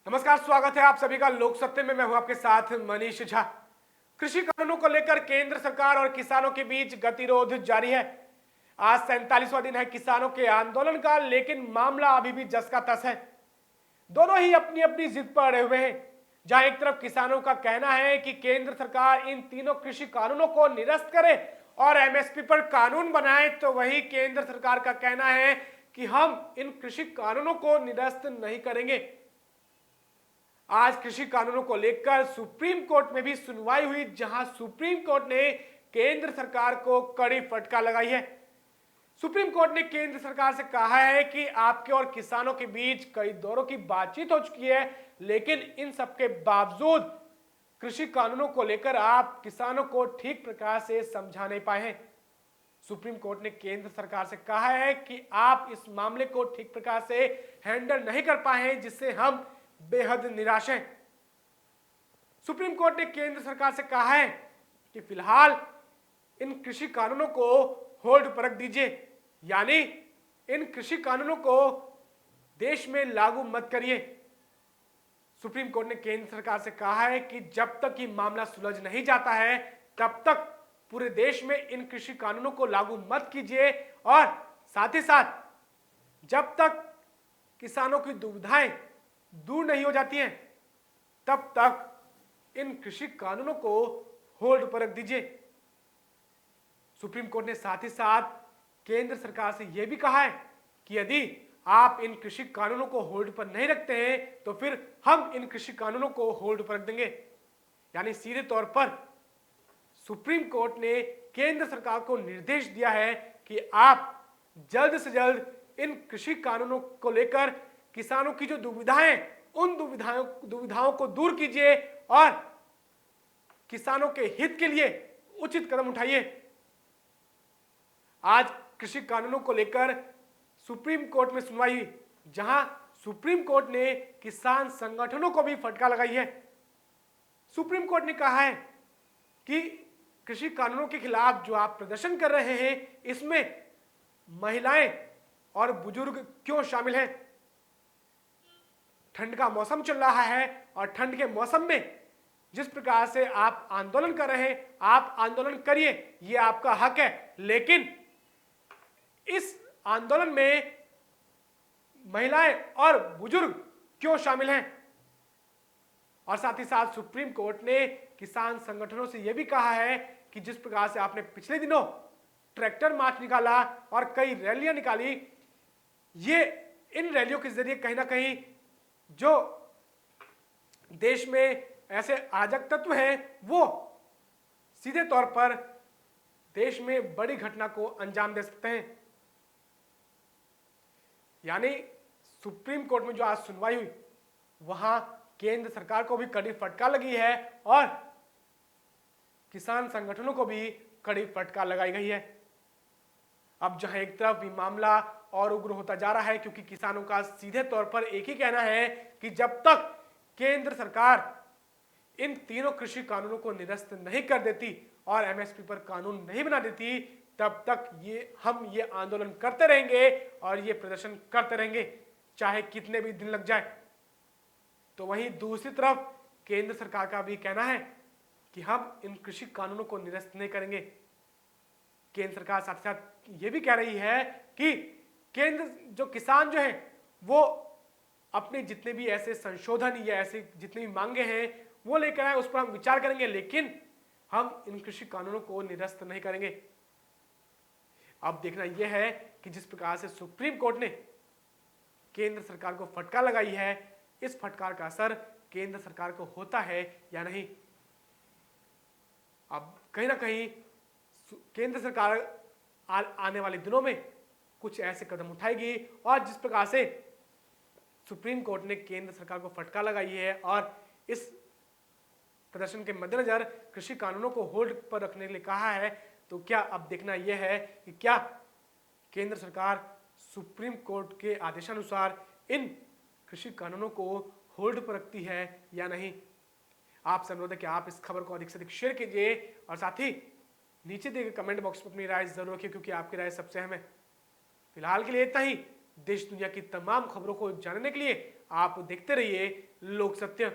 नमस्कार, स्वागत है आप सभी का लोक सत्य में। मैं हूं आपके साथ मनीष झा। कृषि कानूनों को लेकर केंद्र सरकार और किसानों के बीच गतिरोध जारी है। आज 47वां दिन है किसानों के आंदोलन का, लेकिन मामला अभी भी जस का तस है। दोनों ही अपनी अपनी जिद पर अड़े हुए हैं। जहां एक तरफ किसानों का कहना है कि केंद्र सरकार इन तीनों कृषि कानूनों को निरस्त करे और एमएसपी पर कानून बनाए, तो वही केंद्र सरकार का कहना है कि हम इन कृषि कानूनों को निरस्त नहीं करेंगे। आज कृषि कानूनों को लेकर सुप्रीम कोर्ट में भी सुनवाई हुई, जहां सुप्रीम कोर्ट ने केंद्र सरकार को कड़ी फटकार लगाई है। सुप्रीम कोर्ट ने केंद्र सरकार से कहा है कि आपके और किसानों के बीच कई दौरों की बातचीत हो चुकी है, लेकिन इन सबके बावजूद कृषि कानूनों को लेकर आप किसानों को ठीक प्रकार से समझा नहीं पाए हैं। सुप्रीम कोर्ट ने केंद्र सरकार से कहा है कि आप इस मामले को ठीक प्रकार से हैंडल नहीं कर पाए हैं, जिससे हम बेहद निराश हैं। सुप्रीम कोर्ट ने केंद्र सरकार से कहा है कि फिलहाल इन कृषि कानूनों को होल्ड पर रख दीजिए, यानी इन कृषि कानूनों को देश में लागू मत करिए। सुप्रीम कोर्ट ने केंद्र सरकार से कहा है कि जब तक ये मामला सुलझ नहीं जाता है, तब तक पूरे देश में इन कृषि कानूनों को लागू मत कीजिए, और साथ ही साथ जब तक किसानों की दुविधाएं दूर नहीं हो जाती हैं, तब तक इन कृषि कानूनों को होल्ड पर रख दीजिए। सुप्रीम कोर्ट ने साथ ही साथ केंद्र सरकार से यह भी कहा है कि यदि आप इन कृषि कानूनों को होल्ड पर नहीं रखते हैं, तो फिर हम इन कृषि कानूनों को होल्ड पर रख देंगे। यानी सीधे तौर पर सुप्रीम कोर्ट ने केंद्र सरकार को निर्देश दिया है कि आप जल्द से जल्द इन कृषि कानूनों को लेकर किसानों की जो दुविधाएं, उन दुविधाओं को दूर कीजिए और किसानों के हित के लिए उचित कदम उठाइए। आज कृषि कानूनों को लेकर सुप्रीम कोर्ट में सुनवाई हुई, जहां सुप्रीम कोर्ट ने किसान संगठनों को भी फटकार लगाई है। सुप्रीम कोर्ट ने कहा है कि कृषि कानूनों के खिलाफ जो आप प्रदर्शन कर रहे हैं, इसमें महिलाएं और बुजुर्ग क्यों शामिल हैं। ठंड का मौसम चल रहा है और ठंड के मौसम में जिस प्रकार से आप आंदोलन कर रहे हैं, आप आंदोलन करिए, यह आपका हक है, लेकिन इस आंदोलन में महिलाएं और बुजुर्ग क्यों शामिल हैं। और साथ ही साथ सुप्रीम कोर्ट ने किसान संगठनों से यह भी कहा है कि जिस प्रकार से आपने पिछले दिनों ट्रैक्टर मार्च निकाला और कई रैलियां निकाली, ये इन रैलियों के जरिए कहीं ना कहीं जो देश में ऐसे अराजक तत्व हैं, वो सीधे तौर पर देश में बड़ी घटना को अंजाम दे सकते हैं। यानी सुप्रीम कोर्ट में जो आज सुनवाई हुई, वहां केंद्र सरकार को भी कड़ी फटकार लगी है और किसान संगठनों को भी कड़ी फटकार लगाई गई है। अब जहां एक तरफ ये मामला और उग्र होता जा रहा है, क्योंकि किसानों का सीधे तौर पर एक ही कहना है कि जब तक केंद्र सरकार इन तीनों कृषि कानूनों को निरस्त नहीं कर देती और एमएसपी पर कानून नहीं बना देती, तब तक हम ये आंदोलन करते रहेंगे और ये प्रदर्शन करते रहेंगे, चाहे कितने भी दिन लग जाए। तो वहीं दूसरी तरफ केंद्र सरकार का भी कहना है कि हम इन कृषि कानूनों को निरस्त नहीं करेंगे। केंद्र सरकार साथ साथ ये भी कह रही है कि केंद्र जो किसान जो है, वो अपने जितने भी ऐसे संशोधन या ऐसे जितनी भी मांगे हैं वो लेकर आए, उस पर हम विचार करेंगे, लेकिन हम इन कृषि कानूनों को निरस्त नहीं करेंगे। अब देखना यह है कि जिस प्रकार से सुप्रीम कोर्ट ने केंद्र सरकार को फटकार लगाई है, इस फटकार का असर केंद्र सरकार को होता है या नहीं। अब कहीं ना कहीं केंद्र सरकार आने वाले दिनों में कुछ ऐसे कदम उठाएगी, और जिस प्रकार से सुप्रीम कोर्ट ने केंद्र सरकार को फटकार लगाई है और इस प्रदर्शन के मद्देनजर कृषि कानूनों को होल्ड पर रखने के लिए कहा है, तो क्या अब देखना यह है कि क्या केंद्र सरकार सुप्रीम कोर्ट के आदेशानुसार इन कृषि कानूनों को होल्ड पर रखती है या नहीं। आपसे अनुरोध है कि आप इस खबर को अधिक से अधिक शेयर कीजिए और साथ ही नीचे दिए गए कमेंट बॉक्स में अपनी राय जरूर रखिए, क्योंकि आपकी राय सबसे अहम है। फिलहाल के लिए इतना ही। देश दुनिया की तमाम खबरों को जानने के लिए आप देखते रहिए लोक सत्य।